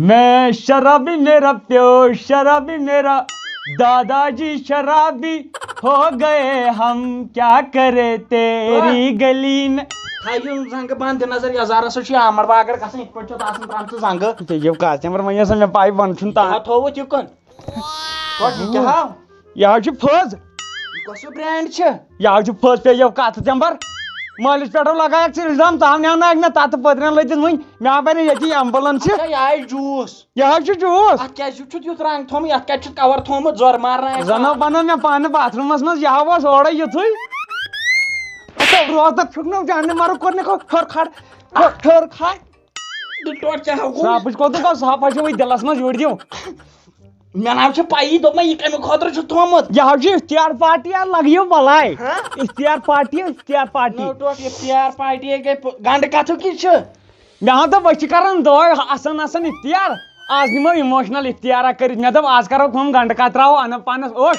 میں شرابی میرا پیو شرابی میرا دادا جی شرابی ہو گئے ہم کیا کرے تیری گلی میں تھایو زنگ بند نظر یزار سا آمر باگر گھان ات پہ ترام زنگ یہ کاسٹمر وی سا مے پائی ون چھن تا تھوت یکن کیا یہ فض کس برانڈ یہ فض پے کت چمبر مالس پہ لگا الزام تام نی مے تت پترین لتت ون مے بن یہ ایمبولینس یہ جوس یہ جوس ات کت رنگ تھوم ات کت کور تھومت زور مارنا زن بنو مے پانے باتھ رومس مز یہ اورے یتھے روز پھکنو جاننے مارو کور پھر کھڑ پھر کھڑ صاف کتو گو صاف وی دلس مز یور دیو مے نا پی دپ یہ کمی خطر تھومت یہ افطار پارٹی لگیو بلاے افطار پارٹی افطار پارٹی گئی گنڈ کتھ کی مے ہاں دپ وی کران دۄہے آسان افطار آج نمو ایموشنل افطار کر مے دپ آج کرو کم گنڈ کتراو ان پانس اوش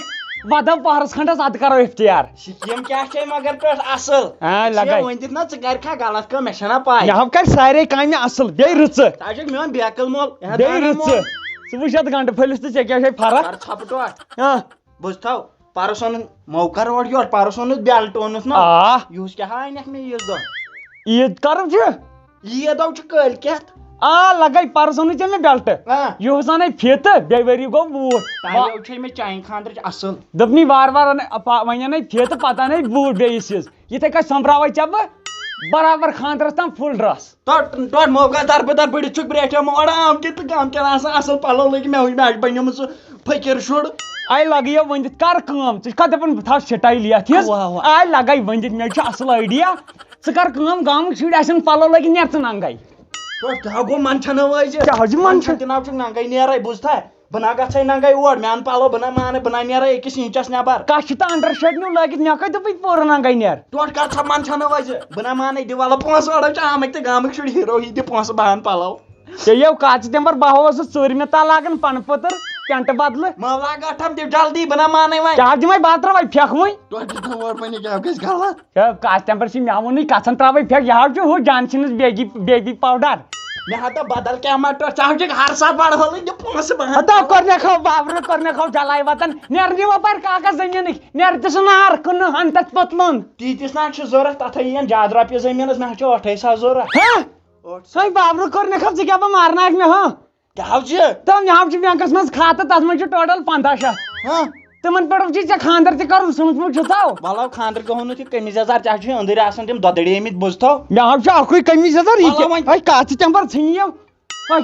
بہ دپ پہرس کھنڈس اد کرو افطار سکیم کیا مگر پہ اصل لگے ون دت نا ژٕ کر غلط کم مے چھنا پاے مے کر سارے کامہ اصل بی رٕژ میون بیکل مول بی رٕژ ژٕ وٕچھ اتھ گنڈٕ پھٔلِس تہٕ ژےٚ کیٛاہ چھے فرق ژھپہٕ ٹوٹھ بوز تھو پرس اون موقع روڑ یور پرس اونت بیلٹ اونت نا یہس کیا انک مے عیز دہ عید کرم عید دو کل کت لگے پرس اون ژےٚ مےٚ بیلٹ یہس انے فیت بی ؤری گو بوٹ مے چانہ خاندر اصل دپنی وار وۄنۍ انے فیت پتہٕ انے بوٹ بیٚیِس ہِس یِتھے کٔنۍ سمبراوے ژےٚ بہٕ برابر خاندرس تام فل ڈرس توٹ موقع در بدر بڑھ چھ بریٹو موڑ آم کے گام کے اصل پلو لگ مے بنیوم سہ فقیر شر آئی لگیو ونت کر کٲم ژٕ چھکھا دپان بہٕ تھاو سٹایل یتھ ہِس آئی لگے ونت مے چھُ اصل آیڈیا ژٕ کر کٲم گامٕکۍ شُرۍ آسن پلو لگی نیر ژٕ ننگے کیا گو من چھنہ وز من تناو چھ ننگے نیرے بوزتھا بنا گژھے ننگے اور میان پلو بنا مانے بنا نیرے أکِس انچس نبر کش تہ انڈر شرٹ نیو لٲگِتھ مےٚ کتہِ دپُے پوٗرٕ ننگے نیر ٹوٹ کر ژھا من چھنہ وز بنا مانے دِ والا پونسہٕ اڑو چھ آمٕتۍ تہٕ گامٕکۍ شُرۍ ہیرو ہی دِ پونسہٕ بہان پلو ژےٚ کاژِ تمبر بہہ اوسُس ژوٗرمہِ تال لاگان پنہٕ پٔتٕر پینٹ بدلہٕ مولا گٹھم دِ جلدی بنا مانے وۄنۍ کیٛاہ دِمے بہٕ تراوے پھیکھ وۄنۍ توٹ دِتھ اور پننہِ کیٛاہ گژھِ غلط کاژ تمبر چھ مےٚ ووٚنُے کژھن تراوے پھیکھ یہ چھُ ہُہ جانسنس بیبی پاوڈر مے ہتا بدل کیا مٹر چاہو چھ ہر ساتھ بڑ ہول دِ پونسہٕ بہان ہتا کرنے کھو بابر کرنے کھو جلائی وطن نیر نیو پر کاغذ زمینک نیر تس نار کن ان تت پتلون تیتس نا چھ ضرورت تتھ یین جاد رۄپیہِ زمینس مے چھ 28,000 ضرورت سوی بابر کرنے کھو ژٕ کیاہ بہ مارناک مے ہاں کیا چھ تو مے چھ بینکس مز کھاتہٕ تتھ مز چھ ٹوٹل 15,000 تمن پٮ۪ٹھ چھ ژےٚ خاندر تہِ کرُن سوٗنٛچمُت چھُتھو مطلب خاندر گوٚو نہٕ تہِ قمیٖض یزار ژےٚ چھُ أنٛدٕرۍ آسان تِم دۄدٕڑی آمٕتۍ بوزتھو مےٚ چھُ اکُے قمیٖض یزار یہِ کتھ تمبر ژھٕنیو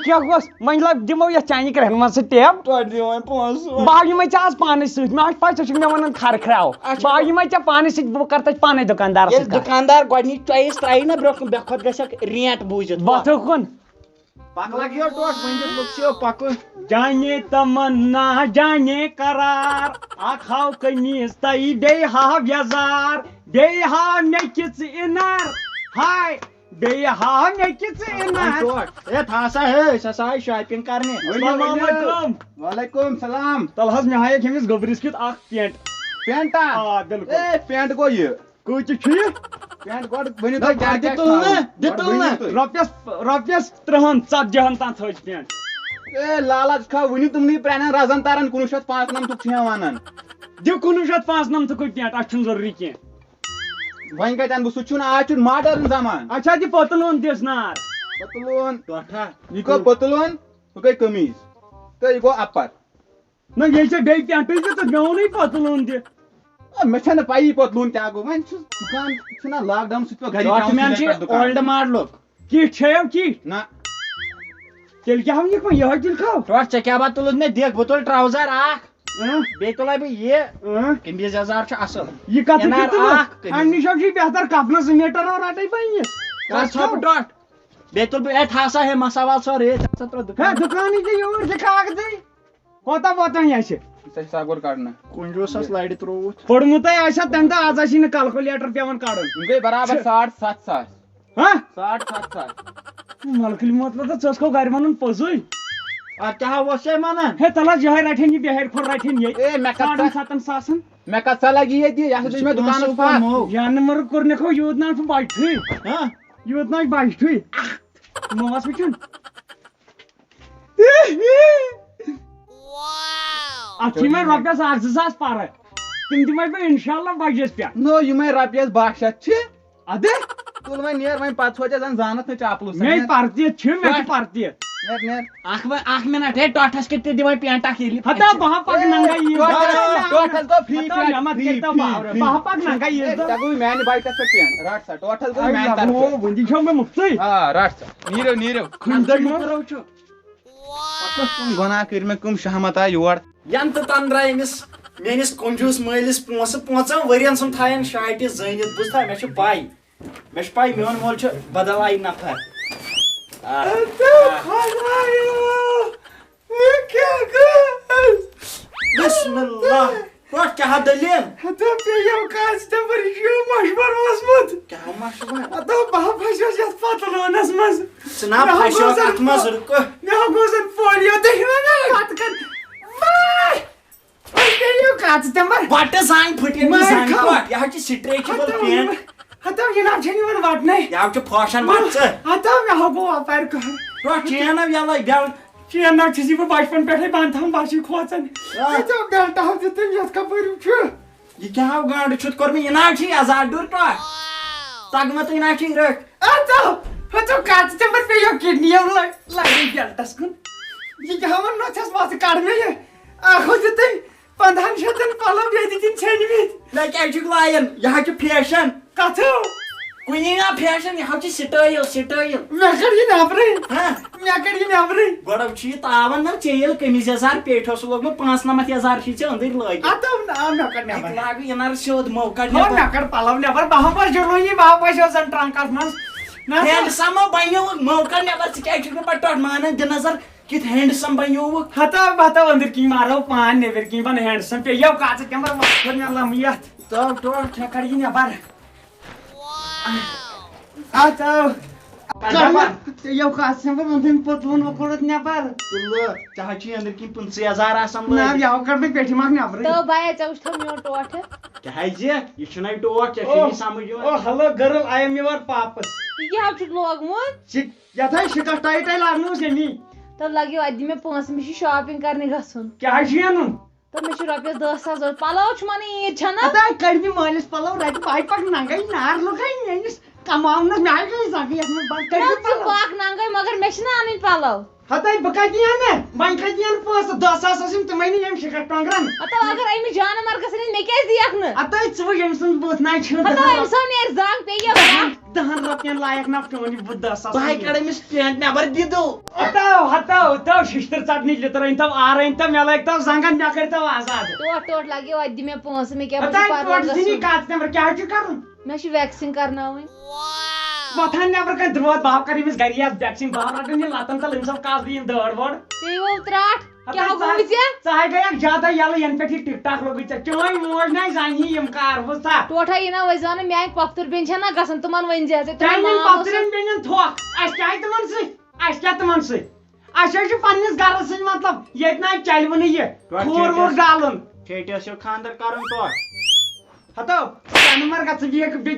کیا گوس وۄنۍ دِمو یتھ چانہِ کرٛہنہِ منٛز سُہ ٹیپ توتہِ دِ وۄنۍ پونسہٕ بہٕ یِمے ژےٚ آز پانے سۭتۍ مےٚ چھِ پاے ژٕ چھُکھ مےٚ ونان کھرکھراو بہٕ یِمے ژےٚ پانے سۭتۍ بہٕ کرٕ تتہِ پانے دُکاندارس ییٚلہِ دُکاندار گۄڈنِچ چویس ترٛایہِ نا برٛونٛہہ کُن مےٚ کھۄتہٕ گژھکھ ریٹ بوٗزِتھ وتھ کُن پک لگ یور ٹوٹ ؤنِتھ لُکسیو پکُن جانے تمنا جانے قرار اکھ ہاو قمیٖض تہٕ بیٚیہِ ہاو یزار بیٚیہِ ہاو مےٚ کِژھ اِنر ہاے بیٚیہِ ہاو مےٚ کِژھ اِنر ٹوٹ اے تھا سا ہے سا آے شاپنگ کرنہِ السلام علیکم وعلیکم سلام تل حظ مےٚ ہایکھ أمِس گوٚبرِس کیُتھ اکھ پینٹ پینٹا آ بِلکُل اے پینٹ گوٚو یہِ کۭتِس چھُ یہِ پینٹ گۄڈٕ ؤنِو تُہۍ کیٛاہ کیٛاہ دِتُل نہٕ رۄپیس 30 40 تام تھٲے پینٹ اے لالچ کھا ؤنِو تِمنٕے پرٛانٮ۪ن رزن تارن 1995 چھِ ہٮ۪وان وَنان دِ 1995 پینٹ اتھ چھُنہٕ ضروٗری کینٛہہ وۄنۍ کتہِ انہٕ بہٕ سُہ چھُنہٕ آز چھُ ماڈٲرن زمان اچھا دِ پتلوٗن دِس نار پتلوٗن ٹوٹھا یہِ گوٚو پتلوٗن ہُہ گٔے قمیٖض تہٕ یہِ گوٚو اپر نہ یہِ چھےٚ بیٚیہِ پینٹٕے تہِ تہٕ مےٚ ووٚنُے پتلوٗن دِ مےٚ چھنہٕ پیی پتلوٗن کیٛاہ گوٚو وۄنۍ چھُ دُکان چھُنہ لاک ڈاوُن سُہ تہِ پیوٚو گرِ اولڈ ماڈلُک کِٹھ چھیو کِٹھ نہ تیٚلہِ کیٛاہ نِکھ وۄنۍ یِہوے تیٚلہِ کھاو ٹوٹھ ژےٚ کیٛاہ بات تُلُتھ مےٚ دِکھ بہٕ تُلہٕ ٹراوزر اکھ بیٚیہِ تُلے بہٕ یہِ قمیٖض یزار چھُ اصل یہِ کتھ امہِ نِش چھُے بہتر کفنس میٖٹر اور رٹے پننِس ژھۄپہٕ ٹوٹھ بیٚیہِ تُلہٕ بہٕ اے تھا سا ہے مسا وال سورُے ژٕ ترٛٲو ہے دُکانٕے دِ یوٗرۍ دِ کاغذٕے کوتاہ واتان آسہِ سگور کڑنہٕ کنجوٗسس لرِ ترٛووُتھ پوٚرمُتے آسہِ تمہِ دۄہ آز آسی نہٕ کلکُلیٹر پیوان کڑُن یِم گٔے برابر 7,500 ہاں 7,500 ملکہٕ مطلب ژٕ ٲسکھو گرِ ونُن پوٚزُے اتھ کیٛاہ اوس ژےٚ ونان ہے تل حظ یِہوے رٹہن یہِ بِہٲرۍ کھۄر رٹہن یہِ اے مےٚ کتھ 7,500 مےٚ کتھ سا لگی ییٚتہِ یہِ ہسا چھُ مےٚ دُکانس پتھ یانہٕ مرٕ کوٚرنکھو یوٗت نہ چھُ بچتھٕے یوٗت نہ بچتھٕے موس وٕچھُن اتھ چھ مےٚ رۄپیس 1-2 پرٕ تِم دِمے بہٕ انشاءاللہ بجس پٮ۪ٹھ. نو یِمے رۄپیس 12 چھِ اَدٕ تُل وۄنۍ نیر وۄنۍ پتہٕ سوچا زن زانتھ نہٕ چاپلوس. مےٚ پرتیٖت چھِ مےٚ چھِ پرتیٖت. نیر اکھ منٹ ہے ٹوٹھس کِتھ تہِ دِوان پینٹ اکھ ییٚلہِ ہتا بہٕ پک ننگا ٹوٹھس گوٚو فری بہٕ پک ننگا عیٖذ ژےٚ گوٚو میانہِ بایکس پٮ۪ٹھ پینٹ رٹ سا ٹوٹھس گوٚو میانہِ طرفہٕ. وٕنہِ چھو مےٚ مُفتٕے. آ رٹ سا نیٖرِو خٔنۍ چھُ کم گۄناہ کٔرۍ مےٚ کم شہمت آے یور. ین تہٕ تن درٛاے أمِس میٲنِس کنجوٗس مٲلِس پونٛسہٕ 5 ؤرین سُنٛد تھاین شاٹہِ زٲنِتھ بوٗزتھا مےٚ چھِ پاے میون مول چھُ بدل آیہِ نفر. بسم اللہ ٹوٹھ کیٛاہ دٔلیٖل پیٚیو کاسٹمر یہِ مشوَر اوسمُت کیٛاہ مشوَر بہٕ پھسیوس یتھ پتلوٗنس منٛز. ژٕ نا پھسیوکھ اتھ منٛز رُکہٕ مےٚ گوٚو زن پولیو تُہۍ ونان پتہٕ کر پیٚیو کاسٹمر بٹہٕ زانٛگہِ پھٕٹن زنٛگہِ ٹوٹھ یہِ حظ چھِ سٹریچبل پینٹ ہتا جناب چھنہٕ یِوان وٹنے. یہِ حظ چھُ فوشن مت ژٕ ہتا مےٚ گوٚو اپارِ کٔر ٹوٹھ چینو یلے بیٚل چینو چھُس بہٕ بچپن پٮ۪ٹھے بنٛد تھاوان بہٕ چھُ کھوژان. بیلٹ ہاو دِتُن یتھ کپٲرۍ چھُ یہِ کیٛاہ ہاو گانٛڈٕ چھُتھ کوٚرمُت یہِ نہ حظ چھُے عزار ڈُر ٹوٹھ تگمہٕ نہ چھُے رٔٹھ. ہتا کاسٹمر پیٚیو کِڈنیو لگے بیلٹس کُن یہِ ہاوان نۄژھس وۄژھ کڑ مےٚ یہِ اکھو دِتُن 1500 پلو بیٚیہِ دِتِنۍ ژھیٚنمٕتۍ. مےٚ کیٛازِ چھُکھ لایان یہِ حظ چھُ فیشن کتھو کُنی نا فیشن یہِ حظ چھُ سٹایل مےٚ کڑ یہِ نیبرٕے ہاں مےٚ کڑ یہِ نیبرٕے. گۄڈٕ چھُ یہِ تاوان نا ژےٚ ییٚلہِ قمیٖض یزار پیٹھ اوسُکھ لوگمُت 95 یزار چھُے ژےٚ أنٛدٕرۍ لٲگِتھ مےٚ کڑ نیبر لاگہٕ یہِ نر سیوٚد مو کڑ مےٚ کڑ پلو نیبر بہٕ پھسیوس بہٕ پھسیوس زن ٹرنکس منٛز. ہینڈسم بنیووُکھ مو کڑ نیبر ژٕ کیٛازِ چھُکھ نہٕ پتہٕ ٹوٹھ مانان دِ نظر کِتھ ہینڈسم بنیووُکھ. ہتا أنٛدٕرۍ کِنۍ مارو پان نیبر کِنۍ بن ہینڈسم پیٚیو کاسٹمر وۄتھ مےٚ لم یتھ ٹوٹھ مےٚ کڑ یہِ نیبر. پیٚیو کاسٹمر أنٛدٕرۍ پتلوٗن کوٚڑُتھ نیبر. تُلہٕ ژےٚ حظ چھُے أنٛدٕرۍ کِنۍ 15,000 آسان نہ لٲگِتھ. یہو کڑ مےٚ پیٹھِ منٛز نیبرٕے. تو بایا ژےٚ وٕچھتھو میون ٹوٹھ کیٛازِ یہِ چھُنَے ٹوٹھ ژےٚ چھُے سمجھ یِوان. Hello girl I am your پاپس. یہِ کیٛاہ چھُکھ لوگمُت یتھ شِکس ٹاے لاگنوس یمی. تو لگیو اَتہِ دِ مےٚ پونٛسہٕ مےٚ چھُ شاپِنگ کرنہِ گژھُن. کیٛاہ چھُ اَنُن؟ تو مےٚ چھُ رۄپیس 10,000 ضروٗرت پلو چھُ ونان عیٖد چھنہ. کڑ مےٚ مٲلِس پلو رٹہِ بہٕ پک ننگے نار لُکے میٲنِس کماونس مےٚ آیہِ گٔے زنٛگہٕ یتھ منٛز بنٛد ژٕ پاک ننگے مگر مےٚ چھِنہ اَنٕنۍ پلو. ہتا بہٕ کتہِ انہٕ وۄنۍ کتہِ انہٕ پونٛسہٕ 10,000 ٲسِم تِمے نہٕ ییٚمہِ شِکس ٹۄنٛگرن. ہتا اگر أمِس جانور گژھن یِنۍ مےٚ کیٛازِ دِیکھ نہٕ. ہتا ژٕ وٕچھ أمۍ سٕنٛز بُتھ نہ چھِ ہتا أمِس نیرِ زنٛگ پیٚیہِ 10 رۄپین لایق نہ پیوٚن یہِ بُتھ 10,000. بہٕ کڑ أمِس پینٹ نیبر دِدو ہتو شِشتٕر ژٹنٕچ لِتر أنۍتو آر أنۍتو مےٚ لٲگۍتو زنٛگن مےٚ کٔرۍتو آزاد. ٹوٹھ لگیو اَتہِ دِ مےٚ پونٛسہٕ مےٚ کیٛاہ ہتا پَرواے دِنی گژھُن. کاسٹمر کیٛاہ چھُ کرُن؟ مےٚ چھِ ویکسِنگ کرناوٕنۍ. وۄتھان نیبر کانٛہہ درٛود بہٕ کر أمِس گرِ یتھ ویکسیٖن بہٕ رٹن یہِ لتن تل أمِس کاس دِیِن دٲڑ وٲڑ. پیٚیو ترٛٹھ کیٛاہ گوٚو ژےٚ. ژٕ گٔیکھ زیادٕ یلہٕ ینہٕ پٮ۪ٹھ یہِ ٹِک ٹاک لوگُے ژےٚ چٲنۍ موج نہ زانہِ یِم کار بوٗزتھا. ٹوٹھا یہِ نہ ؤسۍ زانہٕ میانہِ پۄپھتٕر بیٚنہِ چھےٚ نہ گژھان تِمن ؤنۍ زِ چانٮ۪ن پۄپھترٮ۪ن بیٚنٮ۪ن تھوکھ اَسہِ کیٛاہ تِمن سۭتۍ اَسہِ کیٛاہ تِمن سۭتۍ اَسہِ حظ چھُ پننِس گرس سۭتۍ مطلب ییٚتہِ نہ چلوٕ نہٕ یہِ کھوٗر ووٗر ڈالُن. ٹھیٹھس چھُ خاندر کرُن ٹوٹھ. ہتو جانور گژھ ژٕ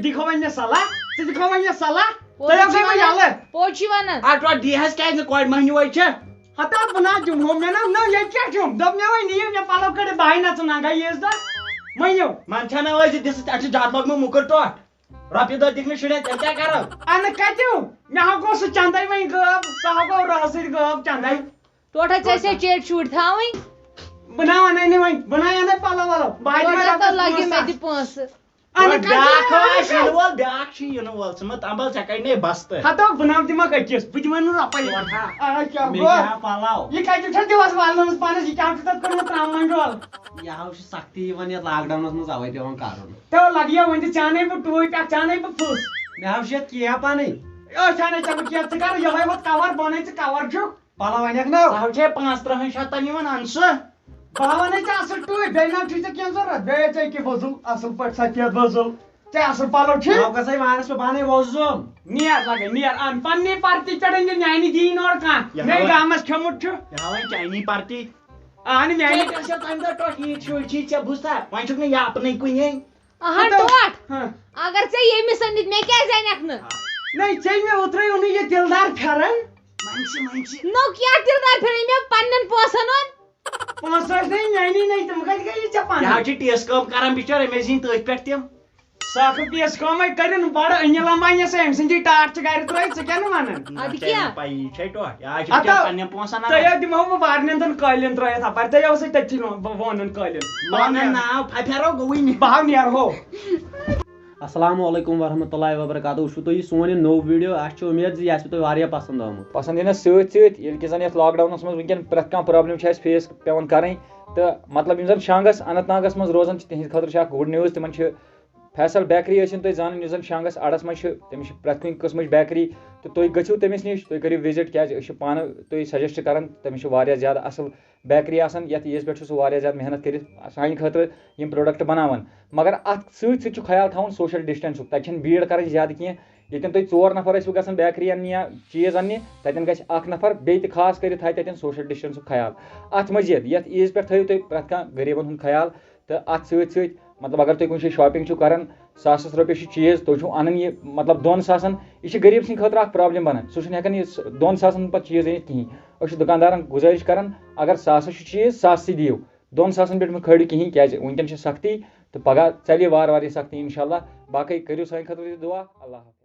دِکھو وۄنۍ مےٚ صلح ژٕ دِکھو وۄنۍ مےٚ صلح تُہۍ گٔے وۄنۍ یلہٕ. پوٚز چھُے ونان. ٹوٹھ دی حظ کیٛازِ نہٕ کورِ مٔہنیوٗ چھِ. ہتا بہٕ نہ دِمہو مےٚ نہ ییٚتہِ کیٛاہ چھُم دوٚپ مےٚ وۄنۍ نِیِو مےٚ پلو کٔڑِتھ بہٕ نژٕ ننگے عیٖذ دۄہ مٔنِو. من چھا نہ ٲسۍ دِژٕس اَتہِ چھُ زیادٕ لوگمُت مُکُر ٹوٹھ رۄپیہِ دہ دِکھ نہٕ شُرٮ۪ن تیٚلہِ کیٛاہ کرو. اَنہٕ کتیو مےٚ ہا گوٚو سُہ چندے وۄنۍ غٲب سُہ ہا گوٚو رٲژ سۭتۍ غٲب چندے. ٹوٹھا ژےٚ ٲسیا چیٹۍ شُرۍ تھاوٕنۍ. بہٕ نہ ونے نہٕ وۄنۍ بہٕ نہ اَنَے پلو ولو بہٕ ٹوٹھا تو لگہِ مےٚ دِ پونٛسہٕ. بیاکھ آسہِ یِنہٕ وول بیاکھ چھُ یِنہٕ وول ژٕ مہ تمبل ژےٚ کڑنے بستہٕ. ہتو بہٕ نام دِمکھ أکِس بہٕ دِمے نہٕ رۄپے. کیٛاہ گوٚو پلو یہِ کتہِ چھُ دِوس والنس پانس یہِ کیٛاہ چھُ تتھ کوٚرمُت ترٛامن ڈول. یہِ حظ چھُ سختی یِوان یتھ لاک ڈاونس منٛز اوے پیوان کرُن. تو لگیو وۄنۍ تہِ ژانے بہٕ ٹوٗپۍ پٮ۪ٹھ ژانے بہٕ پھٕس. مےٚ حظ چھِ یتھ کیپ انٕنۍ. أسۍ اَنے ژےٚ بہٕ کیٚنٛہہ ژٕ کر یِہوے وۄنۍ کور بنٲے ژٕ کور چھُکھ. پلو انکھ نہ سُہ چھے 35,000 یِوان اَن سُہ. بہٕ ونے ژےٚ اصٕل ٹوٗپۍ بیٚیہِ ما چھُے ژےٚ کیٚنٛہہ ضروٗرت بیٚیہِ ژےٚ کہِ وۄزُل اصٕل پٲٹھۍ سفید وۄزُل ژےٚ اصٕل پلو چھِ. نو گژھے وانس بہٕ پانے وۄزُم. نیر لگے نیر ان پننہِ پرتی پٮ۪ٹھ أنۍ میانہِ دِیِنۍ اورٕ کانٛہہ مےٚ گامس کھیوٚمُت چھُ. یہِ ہا وۄنۍ چینی پرتی. اہن میانہِ تمہِ دۄہ ٹوٹھ ییٖتۍ شُرۍ چھِی ژےٚ بوٗزتھا وۄنۍ چھُکھ نہٕ یہِ اپنٕے کُنی. اہن ٹوٹھ ہاں اگر ژےٚ ییٚمِس أنِتھ مےٚ کیٛازِ اَنٮ۪کھ نہٕ. نَے ژےٚ مےٚ اوترے اوٚنُے یہِ تِلدار پھٮ۪رن نو کیا دلدار پھر میں پنن پونسن پونسہٕ نہیں میانی نہیں تم کتہِ گٔیی ژےٚ یہ پنٕنۍ ٹیس کٲم کران بچار أمِس زیٖنۍ تٔتھۍ پٮ۪ٹھ تِم سخ پیس کٲمے کٔرِن بڑٕ أنِل امبانی سا أمۍ سٕنٛدی ٹاٹ چھِ گرِ ترٲیِتھ ژٕ کیٛاہ نہٕ ونان ادٕ کیٛاہ پایی چھے ٹوٹھ یہ اتا پننٮ۪ن پونسن تۄہہِ دِمہو بہٕ وارنٮ۪ن قٲلیٖن ترٲیِتھ اپارِ تۄہہِ اوسُے تٔتھی وونُن قٲلیٖن ناو پھیرو گوٚوٕے بہٕ ہاو نیرہو السلام علیکم ورحمۃ اللہ وبرکاتہ وٕچھو تُہۍ یہِ سون یہِ نوٚو ویٖڈیو اَسہِ چھِ اُمید زِ یہِ آسوٕ تۄہہِ واریاہ پسنٛد آمُت پسنٛد یِنس سۭتۍ سۭتۍ ییٚلہِ کہِ زن یتھ لاک ڈاونس منٛز وٕنکٮ۪ن پرٛٮ۪تھ کانٛہہ پرابلم چھِ اَسہِ فیس پیٚوان کرٕنۍ تہٕ مطلب یِم زن شانٛگس اننت ناگس منٛز روزان چھِ تِہنٛدِ خٲطرٕ چھِ اکھ گُڈ نِوٕز تِمن چھِ فیصل بیکری ٲسِن تُہۍ زانٕنۍ یُس زن شانٛگس اڈس منٛز چھِ تٔمِس چھِ پرٛٮ۪تھ کُنہِ قٕسمٕچ بیکری تہٕ تُہۍ گٔژھِو تٔمِس نِش تُہۍ کٔرِو وِزِٹ کیازِ أسۍ چھِ پانہٕ تُہۍ سجسٹ کران تٔمِس چھِ واریاہ زیادٕ اصٕل بیکری آسان یتھ عیٖز پٮ۪ٹھ چھُ سُہ واریاہ زیادٕ محنت کٔرِتھ سانہِ خٲطرٕ یِم پروڈکٹ بناوان مگر اتھ سۭتۍ سۭتۍ چھُ خیال تھاوُن سوشل ڈسٹینسُک تتہِ چھنہٕ بھیڑ کرٕنۍ زیادٕ کینٛہہ ییٚتٮ۪ن تُہۍ 4 نفر ٲسِو گژھان بیکری اننہِ یا چیٖز اننہِ تتٮ۪ن گژھِ اکھ نفر بیٚیہِ تہِ خاص کٔرِتھ تھایہِ تتٮ۪ن سوشل ڈسٹینسُک خیال اتھ مزید یتھ عیٖز پٮ۪ٹھ تھٲیِو تُہۍ پرٛٮ۪تھ کانٛہہ غریٖبن ہُنٛد خیال تہٕ اتھ سۭتۍ سۭتۍ مطلب اگر تُہۍ کُنہِ جایہِ شاپِنٛگ چھِو کران ساسس رۄپیہِ چھُ چیٖز تُہۍ چھِو انان یہِ مطلب 2 ساسن یہِ چھِ غریٖب سٕنٛدِ خٲطرٕ اکھ پرابلم بنان سُہ چھُنہٕ ہٮ۪کان یہِ 2 ساسن پتہٕ چیٖز أنِتھ کِہینۍ أسۍ چھِ دُکاندارن گُزٲرِش کران اگر ساسس چھُ چیٖز ساسسٕے دِیِو 2 ساسن پٮ۪ٹھ مہٕ کھٲلِو کِہینۍ کیازِ وٕنکٮ۪ن چھِ سختی تہٕ پگہہ ژلہِ وارٕ وارٕ یہِ سختی انشاء اللہ باقٕے کٔرِو سانہِ خٲطرٕ تہِ دُعا اللہ حافظ